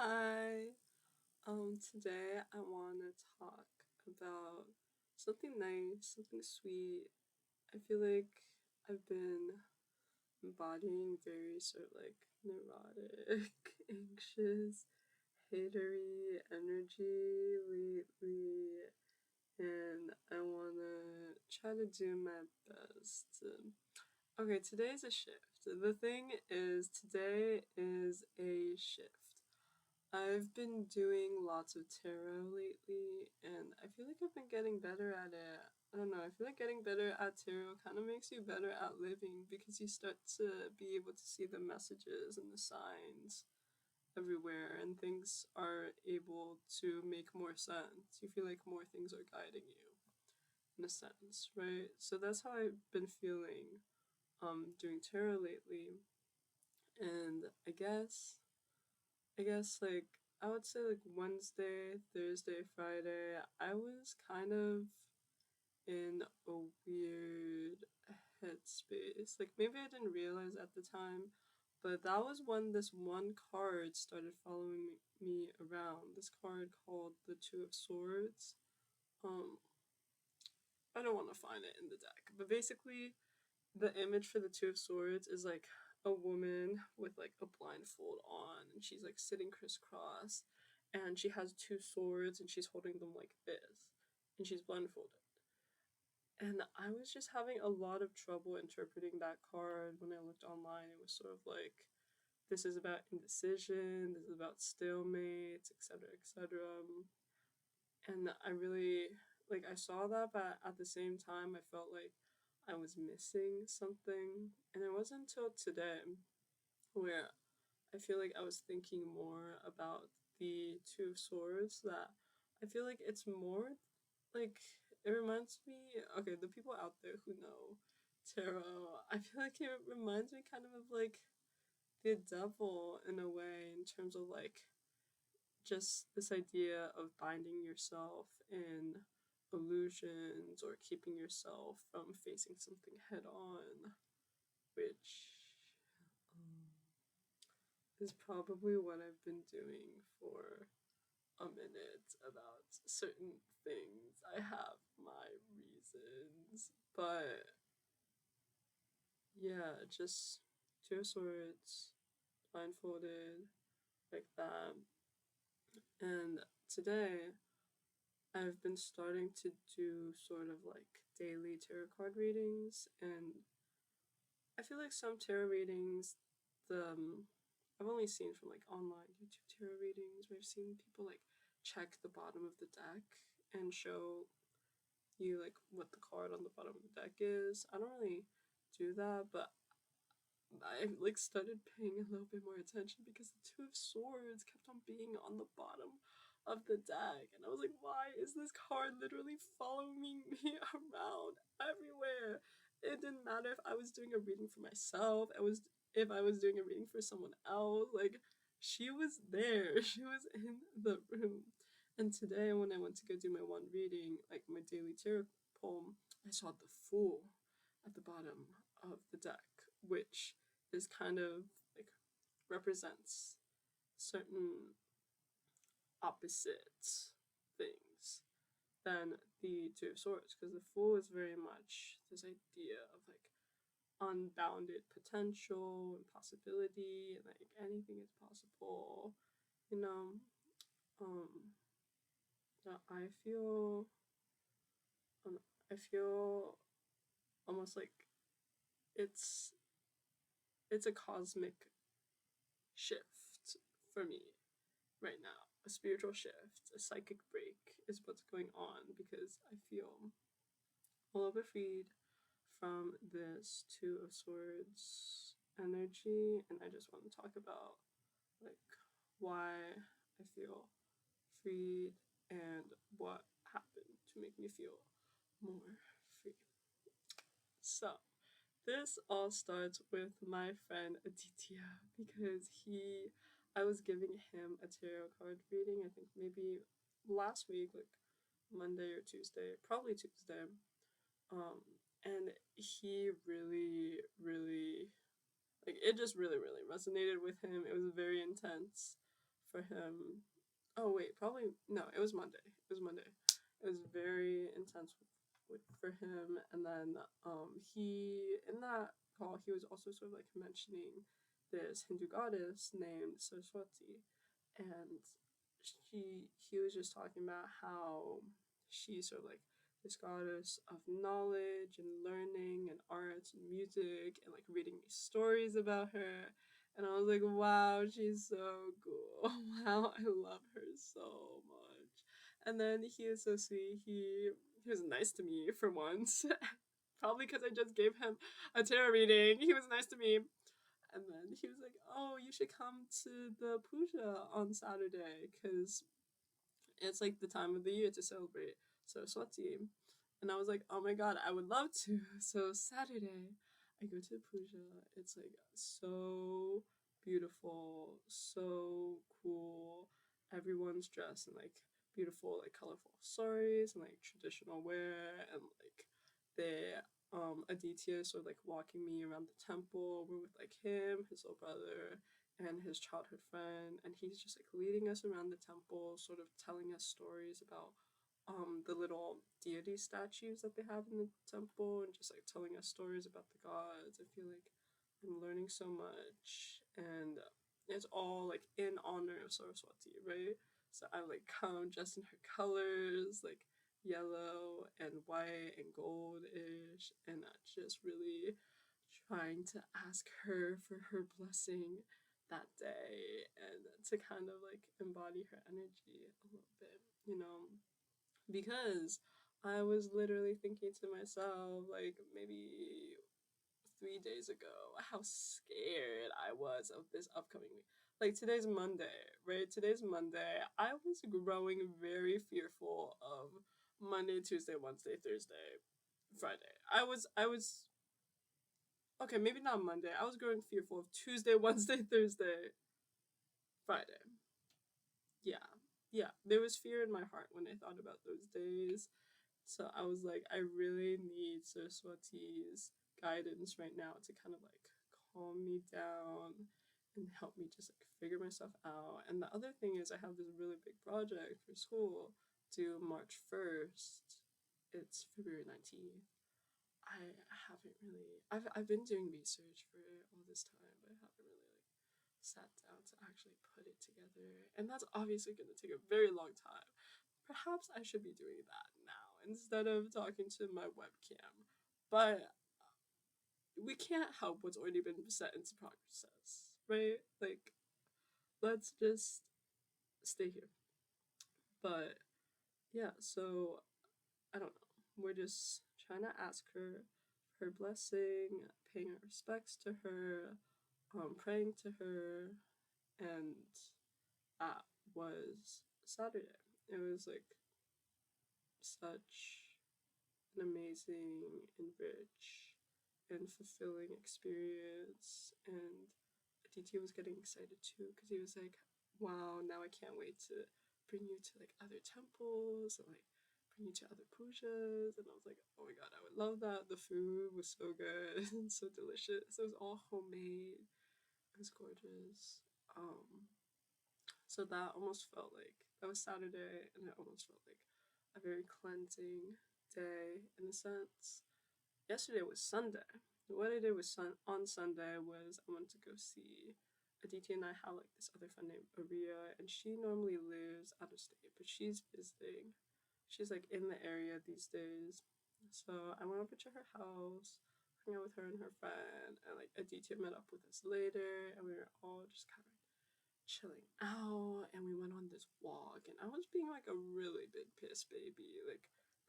Hi. Today I want to talk about something nice, something sweet. I feel like I've been embodying very sort of like neurotic, anxious, hatery energy lately, and I want to try to do my best. Okay, today's a shift. The thing is, today is a shift. I've been doing lots of tarot lately, and I feel like I've been getting better at it. I don't know, I feel like getting better at tarot kind of makes you better at living because you start to be able to see the messages and the signs everywhere, and things are able to make more sense. You feel like more things are guiding you in a sense, right? So that's how I've been feeling doing tarot lately, and I guess like I would say like Wednesday, Thursday, Friday, I was kind of in a weird headspace. Like maybe I didn't realize at the time, but that was when this one card started following me around. This card called the Two of Swords. Um I don't want to find it in the deck, but basically the image for the Two of Swords is like a woman with like a blindfold on, and she's like sitting crisscross, and she has two swords, and she's holding them like this, and she's blindfolded. And I was just having a lot of trouble interpreting that card when I looked online. It was sort of like, this is about indecision, this is about stalemate, etc., etc. And I really like I saw that, but at the same time I felt like I was missing something. And it wasn't until today where I feel like I was thinking more about the Two of Swords, that I feel like it's more like, it reminds me, okay, the people out there who know tarot, I feel like it reminds me kind of like the devil in a way, in terms of like just this idea of binding yourself in illusions or keeping yourself from facing something head on, which um, is probably what I've been doing for a minute about certain things. I have my reasons, but yeah, just Two of Swords, blindfolded, like that. And today I've been starting to do sort of like daily tarot card readings, and I feel like some tarot readings, the I've only seen from like online YouTube tarot readings where I've seen people like check the bottom of the deck and show you like what the card on the bottom of the deck is. I don't really do that, but I like started paying a little bit more attention because the Two of Swords kept on being on the bottom of the deck, and I was like, why is this card literally following me around everywhere? It didn't matter if I was doing a reading for myself, I was if I was doing a reading for someone else, like she was there, she was in the room. And today when I went to go do my one reading, like my daily tarot poem, I saw the Fool at the bottom of the deck, which is kind of like represents certain opposite things than the Two of Swords, because the Fool is very much this idea of like unbounded potential and possibility, and like anything is possible, you know. Um, I feel, um, I feel almost like it's it's a cosmic shift for me right now. A spiritual shift, a psychic break is what's going on, because I feel a little bit freed from this Two of Swords energy, and I just want to talk about like why I feel freed and what happened to make me feel more free. So, this all starts with my friend Aditya, because I was giving him a tarot card reading, I think maybe last week, like Monday or Tuesday, probably Tuesday. And he really, really, like, it just really, really resonated with him. It was very intense for him. Oh wait, probably no. It was Monday. It was Monday. It was very intense for him, and then he in that call he was also sort of like mentioning this Hindu goddess named Saraswati, and he was just talking about how she's sort of like this goddess of knowledge and learning and arts and music, and like reading me stories about her. And I was like, wow, she's so cool. Wow, I love her so much. And then he was so sweet. He was nice to me for once. Probably because I just gave him a tarot reading. He was nice to me. And then he was like, oh, you should come to the puja on Saturday because it's like the time of the year to celebrate Saraswati. And I was like, oh my god, I would love to. So Saturday, I go to puja. It's like so beautiful, so cool. Everyone's dressed in like beautiful, like colorful saris and like traditional wear, and like they Aditya is sort of like walking me around the temple. We're with like him, his little brother, and his childhood friend, and he's just like leading us around the temple, sort of telling us stories about the little deity statues that they have in the temple, and just like telling us stories about the gods. I feel like I'm learning so much, and it's all like in honor of Saraswati, right? So I like come dressed in her colors, like yellow and white and gold-ish, and I just really trying to ask her for her blessing that day, and to kind of like embody her energy a little bit, because I was literally thinking to myself, like maybe 3 days ago, how scared I was of this upcoming week. Like today's Monday, right? Today's Monday. I was growing very fearful of Monday, Tuesday, Wednesday, Thursday, Friday. I was okay, maybe not Monday. I was growing fearful of Tuesday, Wednesday, Thursday, Friday. Yeah. Yeah. There was fear in my heart when I thought about those days. So I was like, I really need Saraswati's guidance right now to kind of like calm me down and help me just like figure myself out. And the other thing is, I have this really big project for school due March 1st. It's February 19th. I haven't really. I've been doing research for all this time, but I haven't really like sat down to actually put it together. And that's obviously going to take a very long time. Perhaps I should be doing that now instead of talking to my webcam. But we can't help what's already been set into process, right? Like, let's just stay here. But yeah, so I don't know. We're just trying to ask her blessing, paying our respects to her, praying to her, and that was Saturday. It was like such an amazing and rich and fulfilling experience. And Aditya was getting excited too because he was like, wow, now I can't wait to bring you to like other temples and like bring you to other pujas. And I was like, oh my god, I would love that. The food was so good and so delicious. It was all homemade. It was gorgeous. So that almost felt like that was Saturday, and it almost felt like a very cleansing day in a sense. Yesterday was Sunday. What I did on Sunday was I went to go see Aditya, and I have like this other friend named Aria, and she normally lives out of state, but she's visiting. She's like in the area these days. So I went over to her house, hung out with her and her friend, and like Aditya met up with us later, and we were all just kind of chilling out, and we went on this walk, and I was being like a really big piss baby, like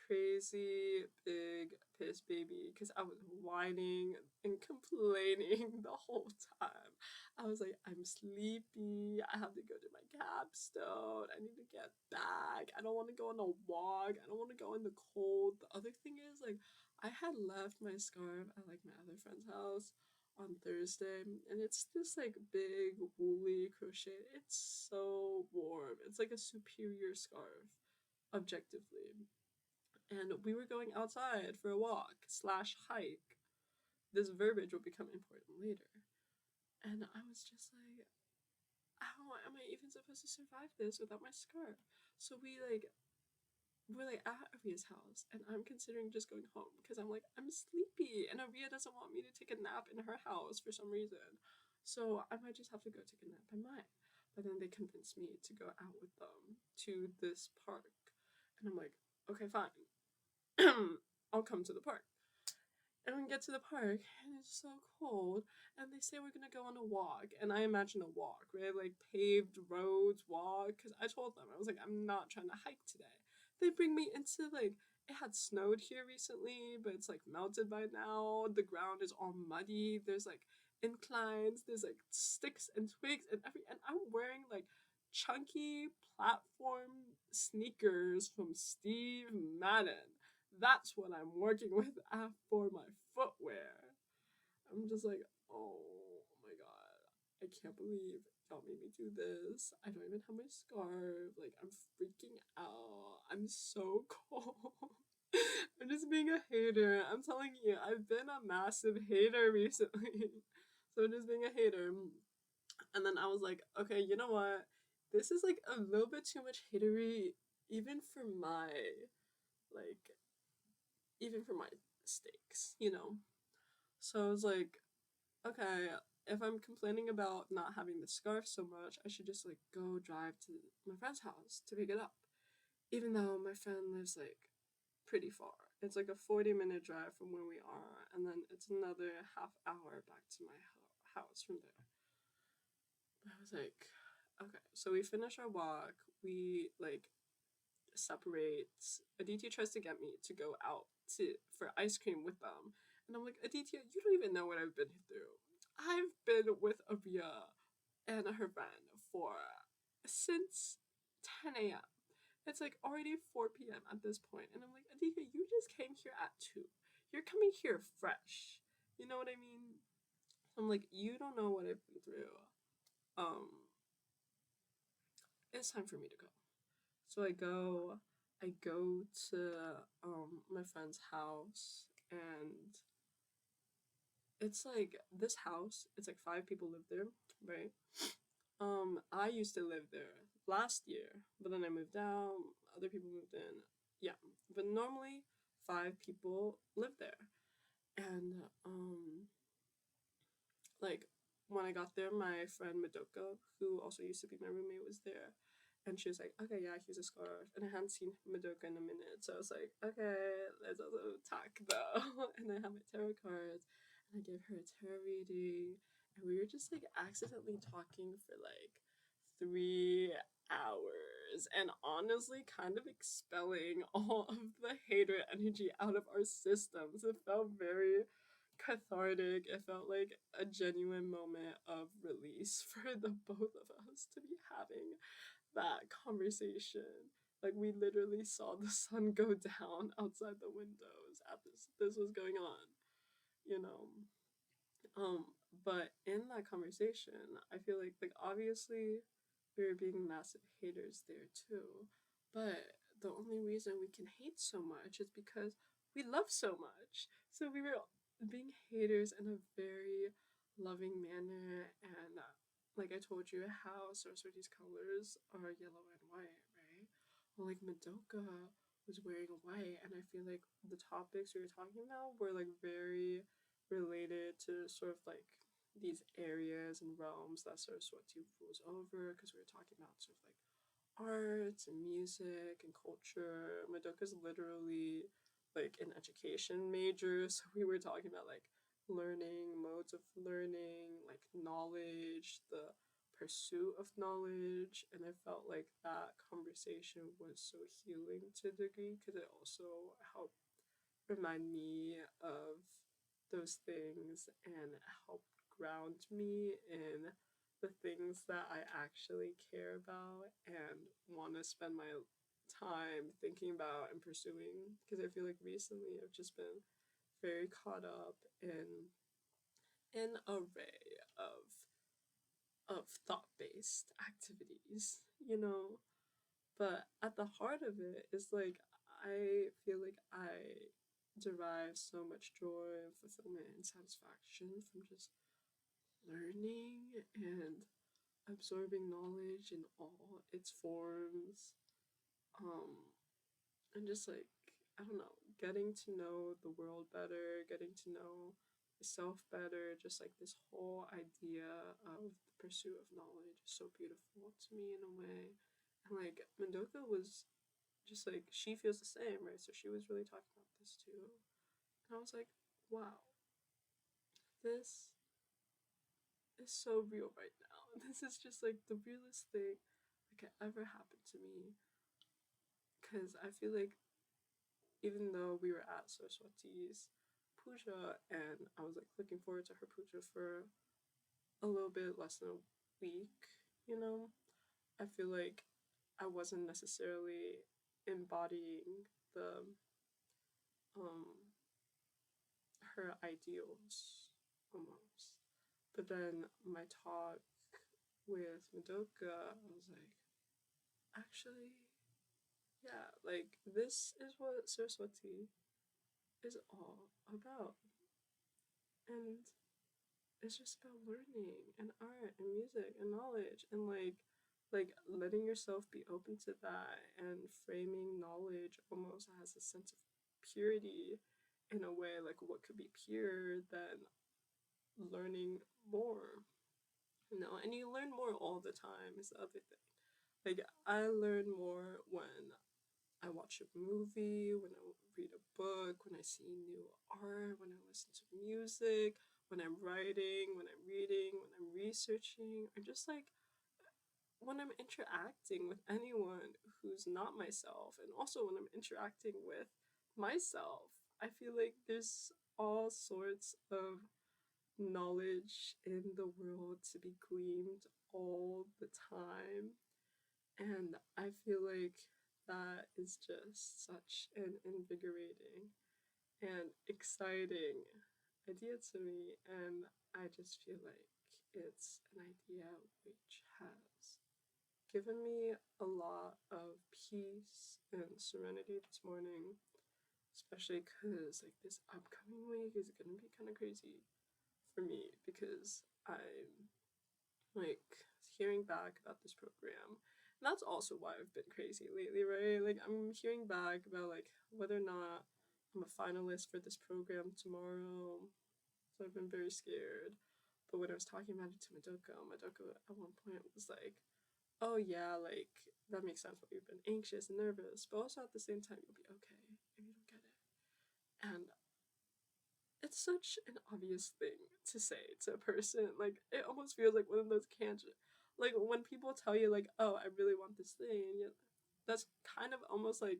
crazy big piss baby, because I was whining and complaining the whole time. I was like, I'm sleepy, I have to go to my capstone, I need to get back, I don't want to go on a walk, I don't want to go in the cold. The other thing is, like, I had left my scarf at like my other friend's house on Thursday, and it's this like big woolly crochet. It's so warm. It's like a superior scarf, objectively. And we were going outside for a walk slash hike. This verbiage will become important later. And I was just like, how am am I even supposed to survive this without my scarf? So we're like at Aria's house, and I'm considering just going home because I'm like, I'm sleepy, and Aria doesn't want me to take a nap in her house for some reason. So I might just have to go take a nap by mine. But then they convinced me to go out with them to this park. And I'm like, okay, fine. I'll come to the park. And we get to the park, and it's so cold. And they say we're gonna go on a walk, and I imagine a walk, right? Like paved roads, walk. Because I told them I was like, I'm not trying to hike today. They bring me into like it had snowed here recently, but it's like melted by now. The ground is all muddy. There's like inclines. There's like sticks and twigs and and I'm wearing like chunky platform sneakers from Steve Madden. That's what I'm working with for my footwear. I'm just like, oh my god, I can't believe y'all made me do this. I don't even have my scarf. Like, I'm freaking out. I'm so cold. I'm just being a hater. I'm telling you, I've been a massive hater recently. So I'm just being a hater. And then I was like, okay, you know what? This is like a little bit too much hatery, even for my like even for my stakes, you know? So I was like, okay, if I'm complaining about not having the scarf so much, I should just like go drive to my friend's house to pick it up. Even though my friend lives like pretty far. It's like a 40-minute drive from where we are, and then it's another half hour back to my house from there. But I was like, okay, so we finish our walk, we like separates. Aditya tries to get me to go out for ice cream with them. And I'm like, Aditya, you don't even know what I've been through. I've been with Aria and her friend for since 10 a.m. It's like already 4 p.m. at this point. And I'm like, Aditya, you just came here at 2. You're coming here fresh. You know what I mean? I'm like, you don't know what I've been through. Um, it's time for me to go. So I go to my friend's house, and it's like this house, it's like 5 people live there, right? I used to live there last year, but then I moved out, other people moved in. Yeah. But normally 5 people live there. And like when I got there, my friend Madoka, who also used to be my roommate, was there. And she was like, okay, yeah, here's a scarf. And I hadn't seen Madoka in a minute. So I was like, okay, let's also talk though. And I had my tarot cards. And I gave her a tarot reading. And we were just like accidentally talking for like 3 hours. And honestly, kind of expelling all of the hater energy out of our systems. It felt very cathartic. It felt like a genuine moment of release for the both of us to be having that conversation. Like we literally saw the sun go down outside the windows as this was going on, you know. Um, but in that conversation, I feel like obviously we were being massive haters there too. But the only reason we can hate so much is because we love so much. So we were being haters in a very loving manner, and like I told you, how Saraswati's colors are yellow and white, right? Well, like Madoka was wearing white, and I feel like the topics we were talking about were like very related to sort of like these areas and realms that Saraswati rules over, because we were talking about sort of like arts and music and culture. Madoka's literally like an education major, so we were talking about like learning, modes of learning, like knowledge, the pursuit of knowledge, and I felt like that conversation was so healing to a degree because it also helped remind me of those things and help ground me in the things that I actually care about and want to spend my time thinking about and pursuing. Because I feel like recently I've just been very caught up in an array of thought-based activities, you know. But at the heart of it is like I feel like I derive so much joy, fulfillment, and satisfaction from just learning and absorbing knowledge in all its forms, um, and just like, I don't know, getting to know the world better, getting to know myself better, just like this whole idea of the pursuit of knowledge is so beautiful to me in a way. And like Madoka was just like, she feels the same, right? So she was really talking about this too. And I was like, wow, this is so real right now. This is just like the realest thing that could ever happen to me. Because I feel like even though we were at Saraswati's puja and I was like looking forward to her puja for a little bit less than a week, you know, I feel like I wasn't necessarily embodying the um her ideals almost. But then my talk with Madoka, I was like, actually, yeah, like this is what Saraswati is all about. And it's just about learning and art and music and knowledge and like letting yourself be open to that and framing knowledge almost as a sense of purity in a way, like what could be pure than learning more, you know. And you learn more all the time is the other thing. Like I learn more when I watch a movie, when I read a book, when I see new art, when I listen to music, when I'm writing, when I'm reading, when I'm researching, or just like when I'm interacting with anyone who's not myself, and also when I'm interacting with myself. I feel like there's all sorts of knowledge in the world to be gleaned all the time. And I feel like that is just such an invigorating and exciting idea to me. And I just feel like it's an idea which has given me a lot of peace and serenity this morning, especially because like this upcoming week is gonna be kind of crazy for me because I'm like hearing back about this program. And that's also why I've been crazy lately, right? Like I'm hearing back about like whether or not I'm a finalist for this program tomorrow. So I've been very scared. But when I was talking about it to Madoka, Madoka at one point was like, oh yeah, like that makes sense why you've been anxious and nervous, but also at the same time you'll be okay if you don't get it. And it's such an obvious thing to say to a person. Like it almost feels like one of those can't, like when people tell you like, oh, I really want this thing, and that's kind of almost like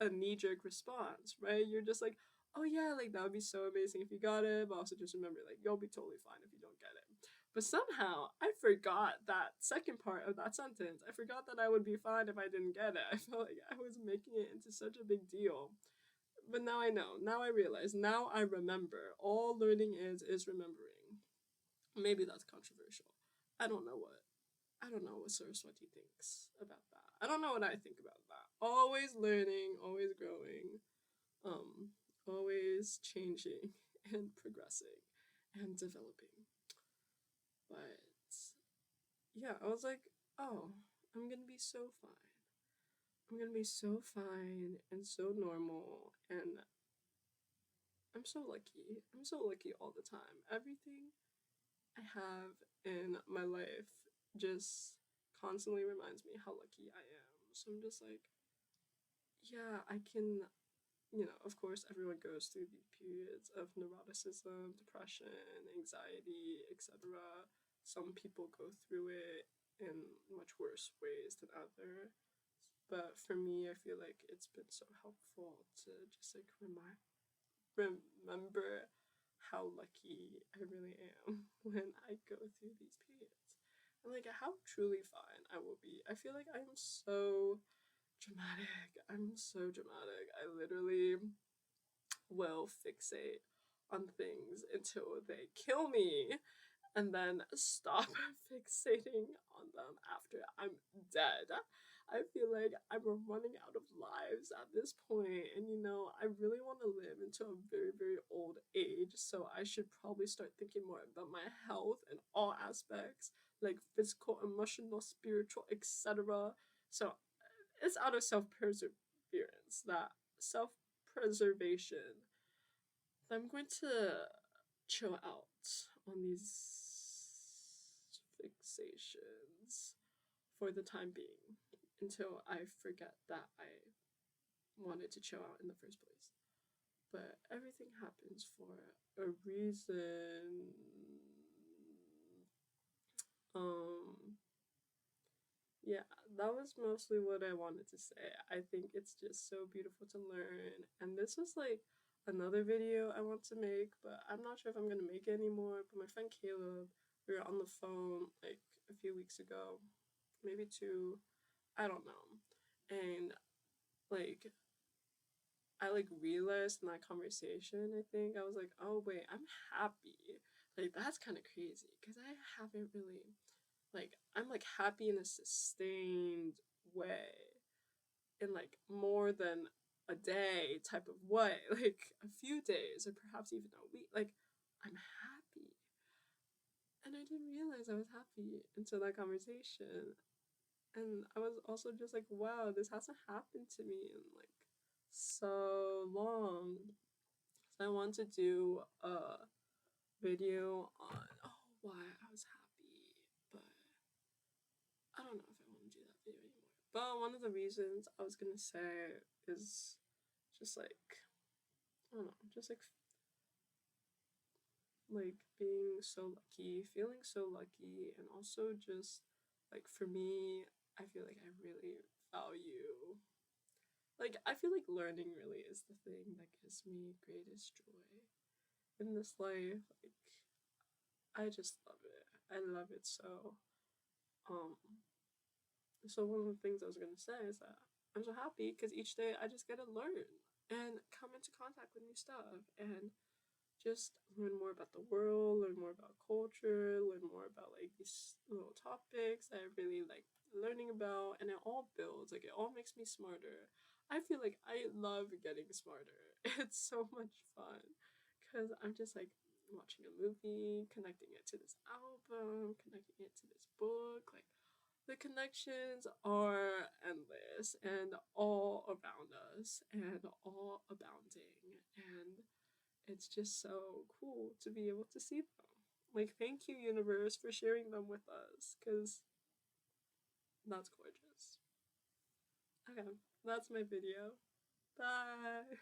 a knee-jerk response, right? You're just like, oh yeah, like that would be so amazing if you got it, but also just remember like you'll be totally fine if you don't get it. But somehow I forgot that second part of that sentence. I forgot that I would be fine if I didn't get it. I felt like I was making it into such a big deal. But now I know. Now I realize. Now I remember. All learning is remembering. Maybe that's controversial. I don't know what. I don't know what Saraswati thinks about that. I don't know what I think about that. Always learning, always growing, um, always changing and progressing and developing. But yeah, I was like, oh, I'm gonna be so fine. I'm gonna be so fine and so normal, and I'm so lucky. I'm so lucky all the time. Everything I have in my life just constantly reminds me how lucky I am. So I'm just like, yeah, I can, of course, everyone goes through these periods of neuroticism, depression, anxiety, etc. Some people go through it in much worse ways than others. But for me, I feel like it's been so helpful to just like remember how lucky I really am when I go through these periods. And like how truly fine I will be. I feel like I'm so dramatic. I'm so dramatic. I literally will fixate on things until they kill me and then stop fixating on them after I'm dead. I feel like I'm running out of lives at this point, and I really want to live into a very, very old age, so I should probably start thinking more about my health in all aspects, like physical, emotional, spiritual, etc. So it's out of self-perseverance, that self-preservation, that I'm going to chill out on these fixations for the time being until I forget that I wanted to chill out in the first place. But everything happens for a reason. Um, yeah, that was mostly what I wanted to say. I think it's just so beautiful to learn. And this was like another video I want to make, but I'm not sure if I'm gonna make it anymore. But my friend Caleb, we were on the phone like a few weeks ago, maybe two, I don't know. And like I like realized in that conversation, I think I was like, oh wait, I'm happy. Like that's kind of crazy because I haven't really like I'm like happy in a sustained way, in like more than a day type of way, like a few days or perhaps even a week. Like I'm happy. And I didn't realize I was happy until that conversation. And I was also just like, wow, this hasn't happened to me in like so long. So I want to do a video on why I was happy, but I don't know if I want to do that video anymore. But one of the reasons I was gonna say is just like I don't know, just like being so lucky, feeling so lucky, and also just like for me, I feel like I really value, like I feel like learning really is the thing that gives me greatest joy in this life. Like I just love it. I love it so. Um, so one of the things I was gonna say is that I'm so happy because each day I just get to learn and come into contact with new stuff and just learn more about the world, learn more about culture, learn more about like these little topics that I really like learning about, and it all builds, like it all makes me smarter. I feel like I love getting smarter. It's so much fun because I'm just like watching a movie, connecting it to this album, connecting it to this book, like the connections are endless and all around us and all abounding, and it's just so cool to be able to see them. Like, thank you, universe, for sharing them with us, because that's gorgeous. Okay, that's my video. Bye.